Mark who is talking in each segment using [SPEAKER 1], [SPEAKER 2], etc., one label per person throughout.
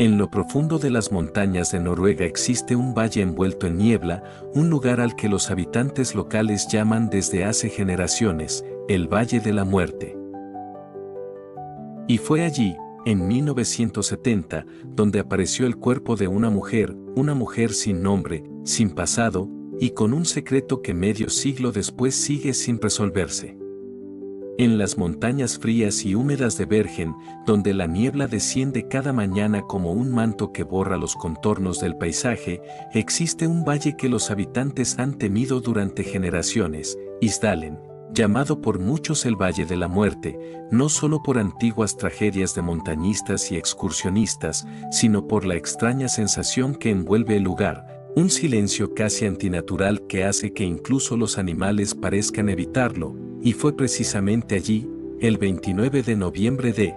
[SPEAKER 1] En lo profundo de las montañas de Noruega existe un valle envuelto en niebla, un lugar al que los habitantes locales llaman desde hace generaciones, el Valle de la Muerte. Y fue allí, en 1970, donde apareció el cuerpo de una mujer sin nombre, sin pasado, y con un secreto que medio siglo después sigue sin resolverse. En las montañas frías y húmedas de Bergen, donde la niebla desciende cada mañana como un manto que borra los contornos del paisaje, existe un valle que los habitantes han temido durante generaciones, Isdalen, llamado por muchos el Valle de la Muerte, no solo por antiguas tragedias de montañistas y excursionistas, sino por la extraña sensación que envuelve el lugar, un silencio casi antinatural que hace que incluso los animales parezcan evitarlo. Y fue precisamente allí, el 29 de noviembre de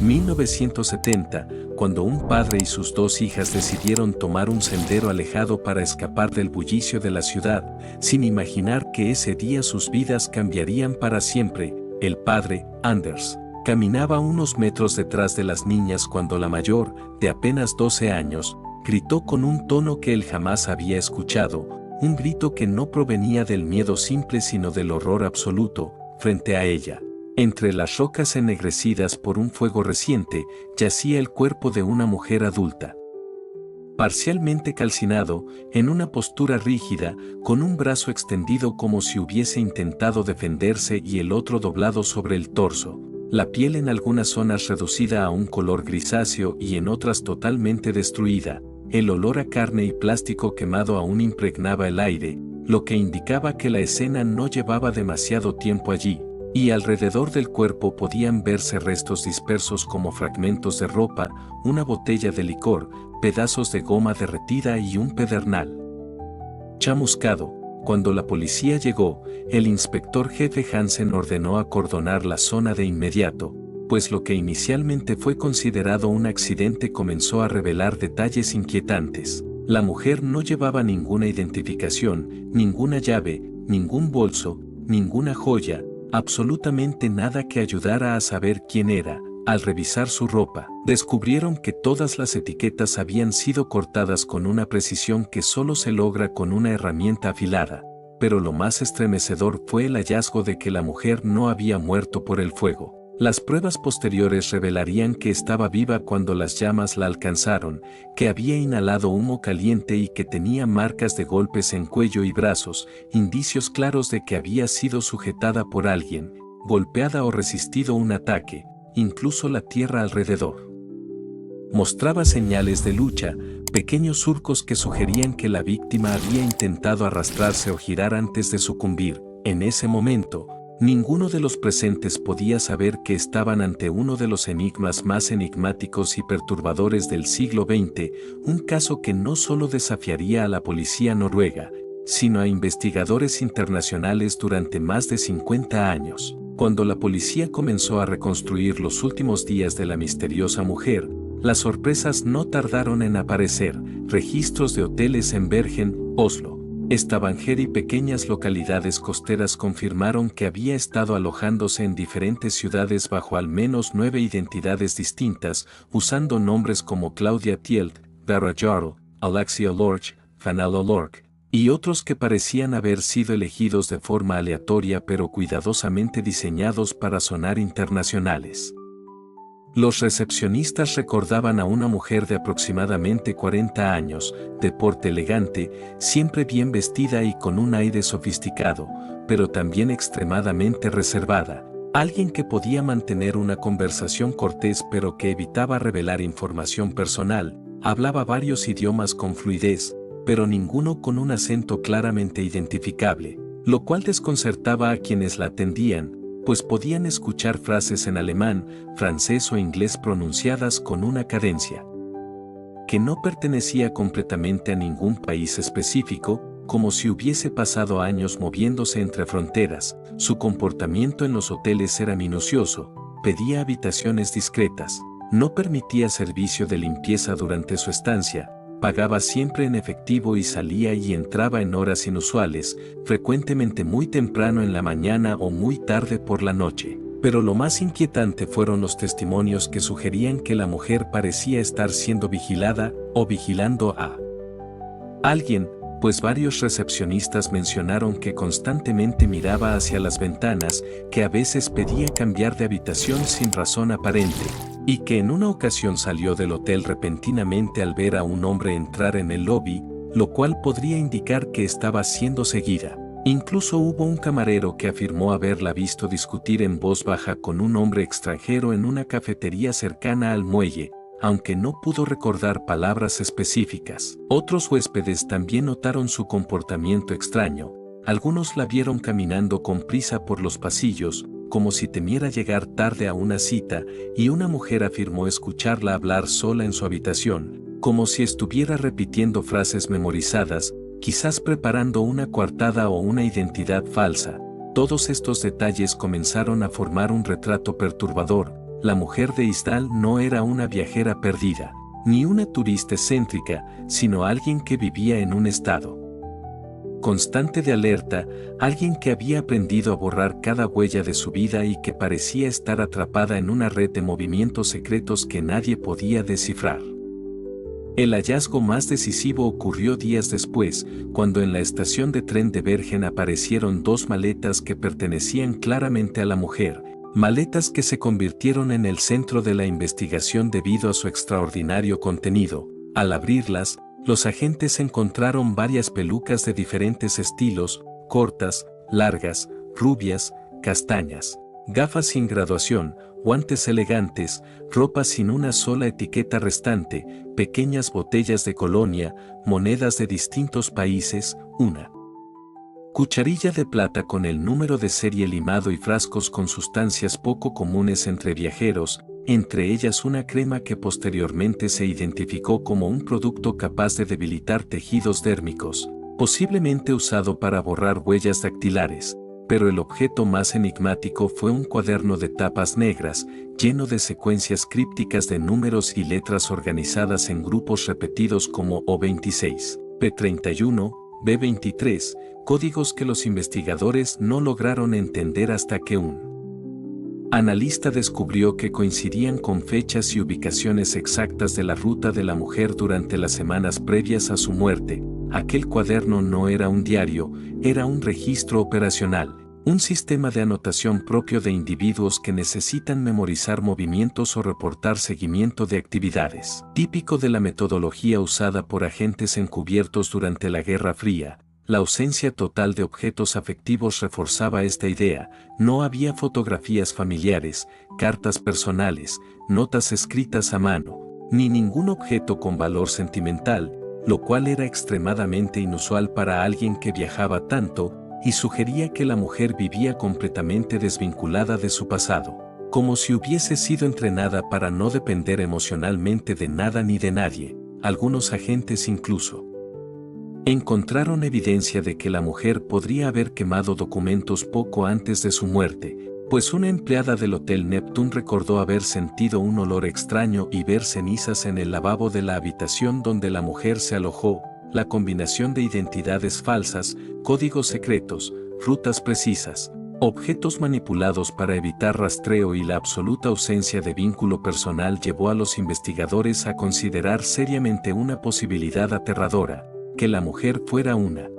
[SPEAKER 1] 1970, cuando un padre y sus dos hijas decidieron tomar un sendero alejado para escapar del bullicio de la ciudad, sin imaginar que ese día sus vidas cambiarían para siempre. El padre, Anders, caminaba unos metros detrás de las niñas cuando la mayor, de apenas 12 años, gritó con un tono que él jamás había escuchado, un grito que no provenía del miedo simple sino del horror absoluto. Frente a ella, entre las rocas ennegrecidas por un fuego reciente, yacía el cuerpo de una mujer adulta. Parcialmente calcinado, en una postura rígida, con un brazo extendido como si hubiese intentado defenderse y el otro doblado sobre el torso, la piel en algunas zonas reducida a un color grisáceo y en otras totalmente destruida. El olor a carne y plástico quemado aún impregnaba el aire, lo que indicaba que la escena no llevaba demasiado tiempo allí, y alrededor del cuerpo podían verse restos dispersos como fragmentos de ropa, una botella de licor, pedazos de goma derretida y un pedernal chamuscado. Cuando la policía llegó, el inspector jefe Hansen ordenó acordonar la zona de inmediato, pues lo que inicialmente fue considerado un accidente comenzó a revelar detalles inquietantes. La mujer no llevaba ninguna identificación, ninguna llave, ningún bolso, ninguna joya, absolutamente nada que ayudara a saber quién era. Al revisar su ropa, descubrieron que todas las etiquetas habían sido cortadas con una precisión que solo se logra con una herramienta afilada. Pero lo más estremecedor fue el hallazgo de que la mujer no había muerto por el fuego. Las pruebas posteriores revelarían que estaba viva cuando las llamas la alcanzaron, que había inhalado humo caliente y que tenía marcas de golpes en cuello y brazos, indicios claros de que había sido sujetada por alguien, golpeada o resistido un ataque. Incluso la tierra alrededor mostraba señales de lucha, pequeños surcos que sugerían que la víctima había intentado arrastrarse o girar antes de sucumbir. En ese momento, ninguno de los presentes podía saber que estaban ante uno de los enigmas más enigmáticos y perturbadores del siglo XX, un caso que no solo desafiaría a la policía noruega, sino a investigadores internacionales durante más de 50 años. Cuando la policía comenzó a reconstruir los últimos días de la misteriosa mujer, las sorpresas no tardaron en aparecer. Registros de hoteles en Bergen, Oslo, Stavanger y pequeñas localidades costeras confirmaron que había estado alojándose en diferentes ciudades bajo al menos 9 identidades distintas, usando nombres como Claudia Tielt, Vera Jarl, Alexia Lorch, Fanalo Lorch, y otros que parecían haber sido elegidos de forma aleatoria pero cuidadosamente diseñados para sonar internacionales. Los recepcionistas recordaban a una mujer de aproximadamente 40 años, de porte elegante, siempre bien vestida y con un aire sofisticado, pero también extremadamente reservada. Alguien que podía mantener una conversación cortés pero que evitaba revelar información personal, hablaba varios idiomas con fluidez, pero ninguno con un acento claramente identificable, lo cual desconcertaba a quienes la atendían, pues podían escuchar frases en alemán, francés o inglés pronunciadas con una cadencia que no pertenecía completamente a ningún país específico, como si hubiese pasado años moviéndose entre fronteras. Su comportamiento en los hoteles era minucioso, pedía habitaciones discretas, no permitía servicio de limpieza durante su estancia, pagaba siempre en efectivo y salía y entraba en horas inusuales, frecuentemente muy temprano en la mañana o muy tarde por la noche. Pero lo más inquietante fueron los testimonios que sugerían que la mujer parecía estar siendo vigilada o vigilando a alguien, pues varios recepcionistas mencionaron que constantemente miraba hacia las ventanas, que a veces pedía cambiar de habitación sin razón aparente, y que en una ocasión salió del hotel repentinamente al ver a un hombre entrar en el lobby, lo cual podría indicar que estaba siendo seguida. Incluso hubo un camarero que afirmó haberla visto discutir en voz baja con un hombre extranjero en una cafetería cercana al muelle, aunque no pudo recordar palabras específicas. Otros huéspedes también notaron su comportamiento extraño. Algunos la vieron caminando con prisa por los pasillos, como si temiera llegar tarde a una cita, y una mujer afirmó escucharla hablar sola en su habitación, como si estuviera repitiendo frases memorizadas, quizás preparando una coartada o una identidad falsa. Todos estos detalles comenzaron a formar un retrato perturbador. La mujer de Isdal no era una viajera perdida, ni una turista excéntrica, sino alguien que vivía en un estado constante de alerta, alguien que había aprendido a borrar cada huella de su vida y que parecía estar atrapada en una red de movimientos secretos que nadie podía descifrar. El hallazgo más decisivo ocurrió días después, cuando en la estación de tren de Bergen aparecieron dos maletas que pertenecían claramente a la mujer, maletas que se convirtieron en el centro de la investigación debido a su extraordinario contenido. Al abrirlas, los agentes encontraron varias pelucas de diferentes estilos, cortas, largas, rubias, castañas, gafas sin graduación, guantes elegantes, ropa sin una sola etiqueta restante, pequeñas botellas de colonia, monedas de distintos países, una cucharilla de plata con el número de serie limado y frascos con sustancias poco comunes entre viajeros, entre ellas una crema que posteriormente se identificó como un producto capaz de debilitar tejidos dérmicos, posiblemente usado para borrar huellas dactilares. Pero el objeto más enigmático fue un cuaderno de tapas negras, lleno de secuencias crípticas de números y letras organizadas en grupos repetidos como O26, P31, B23, códigos que los investigadores no lograron entender hasta que un analista descubrió que coincidían con fechas y ubicaciones exactas de la ruta de la mujer durante las semanas previas a su muerte. Aquel cuaderno no era un diario, era un registro operacional, un sistema de anotación propio de individuos que necesitan memorizar movimientos o reportar seguimiento de actividades. Típico de la metodología usada por agentes encubiertos durante la Guerra Fría, la ausencia total de objetos afectivos reforzaba esta idea. No había fotografías familiares, cartas personales, notas escritas a mano, ni ningún objeto con valor sentimental, lo cual era extremadamente inusual para alguien que viajaba tanto, y sugería que la mujer vivía completamente desvinculada de su pasado, como si hubiese sido entrenada para no depender emocionalmente de nada ni de nadie. Algunos agentes incluso encontraron evidencia de que la mujer podría haber quemado documentos poco antes de su muerte, pues una empleada del Hotel Neptune recordó haber sentido un olor extraño y ver cenizas en el lavabo de la habitación donde la mujer se alojó. La combinación de identidades falsas, códigos secretos, rutas precisas, objetos manipulados para evitar rastreo y la absoluta ausencia de vínculo personal llevó a los investigadores a considerar seriamente una posibilidad aterradora: que la mujer fuera una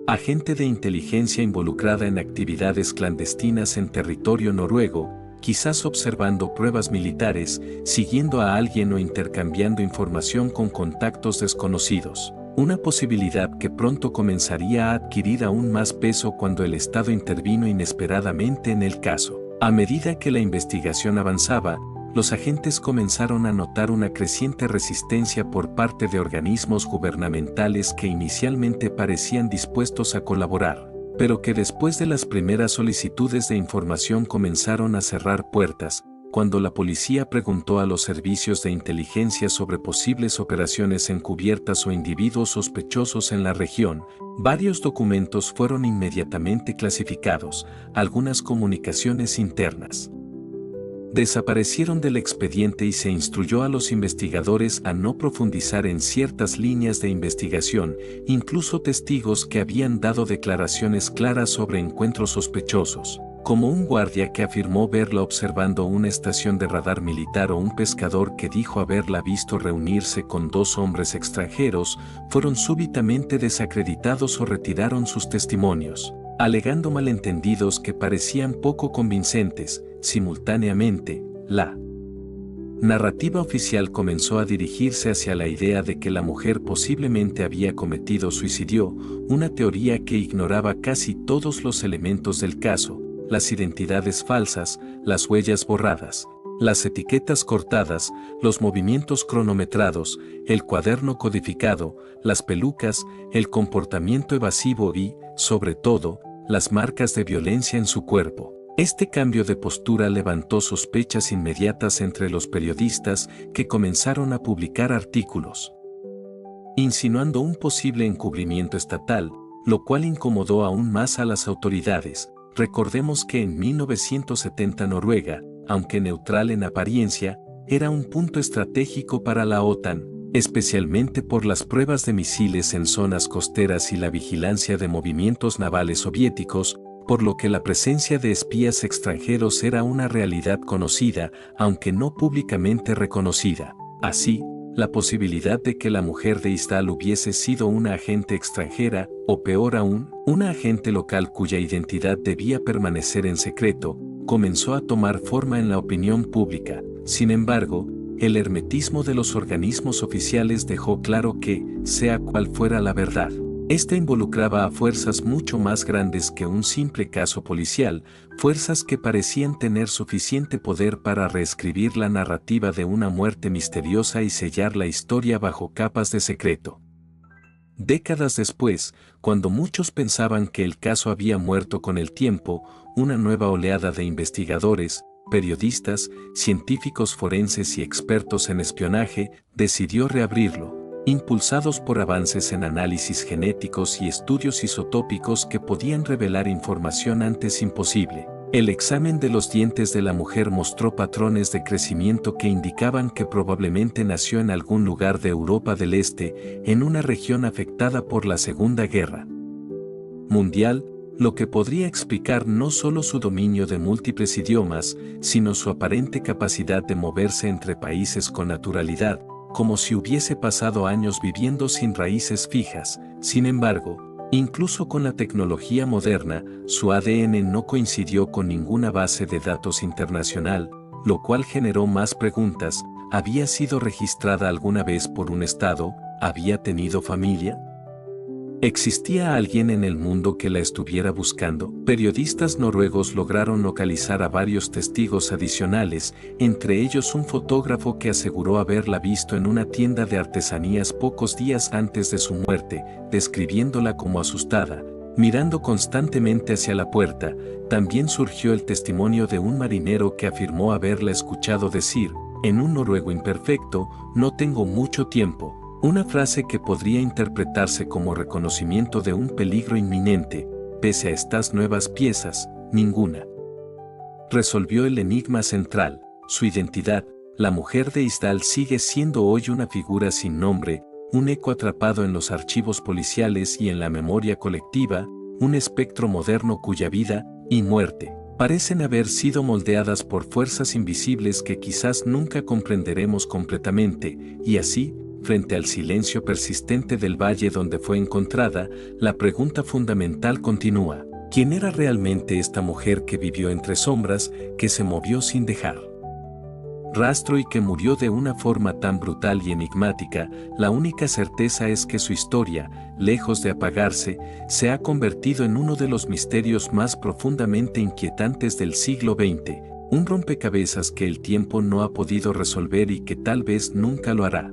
[SPEAKER 1] agente de inteligencia involucrada en actividades clandestinas en territorio noruego, quizás observando pruebas militares, siguiendo a alguien o intercambiando información con contactos desconocidos. Una posibilidad que pronto comenzaría a adquirir aún más peso cuando el Estado intervino inesperadamente en el caso. A medida que la investigación avanzaba, los agentes comenzaron a notar una creciente resistencia por parte de organismos gubernamentales que inicialmente parecían dispuestos a colaborar, pero que después de las primeras solicitudes de información comenzaron a cerrar puertas. Cuando la policía preguntó a los servicios de inteligencia sobre posibles operaciones encubiertas o individuos sospechosos en la región, varios documentos fueron inmediatamente clasificados. Algunas comunicaciones internas desaparecieron del expediente y se instruyó a los investigadores a no profundizar en ciertas líneas de investigación. Incluso testigos que habían dado declaraciones claras sobre encuentros sospechosos como un guardia que afirmó verla observando una estación de radar militar o un pescador que dijo haberla visto reunirse con dos hombres extranjeros, fueron súbitamente desacreditados o retiraron sus testimonios, alegando malentendidos que parecían poco convincentes. Simultáneamente, la narrativa oficial comenzó a dirigirse hacia la idea de que la mujer posiblemente había cometido suicidio, una teoría que ignoraba casi todos los elementos del caso: las identidades falsas, las huellas borradas, las etiquetas cortadas, los movimientos cronometrados, el cuaderno codificado, las pelucas, el comportamiento evasivo y, sobre todo, las marcas de violencia en su cuerpo. Este cambio de postura levantó sospechas inmediatas entre los periodistas, que comenzaron a publicar artículos insinuando un posible encubrimiento estatal, lo cual incomodó aún más a las autoridades. Recordemos que en 1970 Noruega, aunque neutral en apariencia, era un punto estratégico para la OTAN, especialmente por las pruebas de misiles en zonas costeras y la vigilancia de movimientos navales soviéticos, por lo que la presencia de espías extranjeros era una realidad conocida, aunque no públicamente reconocida. Así, la posibilidad de que la mujer de Isdal hubiese sido una agente extranjera, o peor aún, una agente local cuya identidad debía permanecer en secreto, comenzó a tomar forma en la opinión pública. Sin embargo, el hermetismo de los organismos oficiales dejó claro que, sea cual fuera la verdad, esta involucraba a fuerzas mucho más grandes que un simple caso policial, fuerzas que parecían tener suficiente poder para reescribir la narrativa de una muerte misteriosa y sellar la historia bajo capas de secreto. Décadas después, cuando muchos pensaban que el caso había muerto con el tiempo, una nueva oleada de investigadores, periodistas, científicos forenses y expertos en espionaje decidió reabrirlo, impulsados por avances en análisis genéticos y estudios isotópicos que podían revelar información antes imposible. El examen de los dientes de la mujer mostró patrones de crecimiento que indicaban que probablemente nació en algún lugar de Europa del Este, en una región afectada por la Segunda Guerra Mundial, lo que podría explicar no solo su dominio de múltiples idiomas, sino su aparente capacidad de moverse entre países con naturalidad, como si hubiese pasado años viviendo sin raíces fijas. Sin embargo, incluso con la tecnología moderna, su ADN no coincidió con ninguna base de datos internacional, lo cual generó más preguntas. ¿Había sido registrada alguna vez por un estado? ¿Había tenido familia? ¿Existía alguien en el mundo que la estuviera buscando? Periodistas noruegos lograron localizar a varios testigos adicionales, entre ellos un fotógrafo que aseguró haberla visto en una tienda de artesanías pocos días antes de su muerte, describiéndola como asustada, mirando constantemente hacia la puerta. También surgió el testimonio de un marinero que afirmó haberla escuchado decir, en un noruego imperfecto, "No tengo mucho tiempo", una frase que podría interpretarse como reconocimiento de un peligro inminente. Pese a estas nuevas piezas, ninguna resolvió el enigma central, su identidad. La mujer de Isdal sigue siendo hoy una figura sin nombre, un eco atrapado en los archivos policiales y en la memoria colectiva, un espectro moderno cuya vida y muerte parecen haber sido moldeadas por fuerzas invisibles que quizás nunca comprenderemos completamente. Y así, frente al silencio persistente del valle donde fue encontrada, la pregunta fundamental continúa: ¿quién era realmente esta mujer que vivió entre sombras, que se movió sin dejar rastro y que murió de una forma tan brutal y enigmática? La única certeza es que su historia, lejos de apagarse, se ha convertido en uno de los misterios más profundamente inquietantes del siglo XX, un rompecabezas que el tiempo no ha podido resolver y que tal vez nunca lo hará.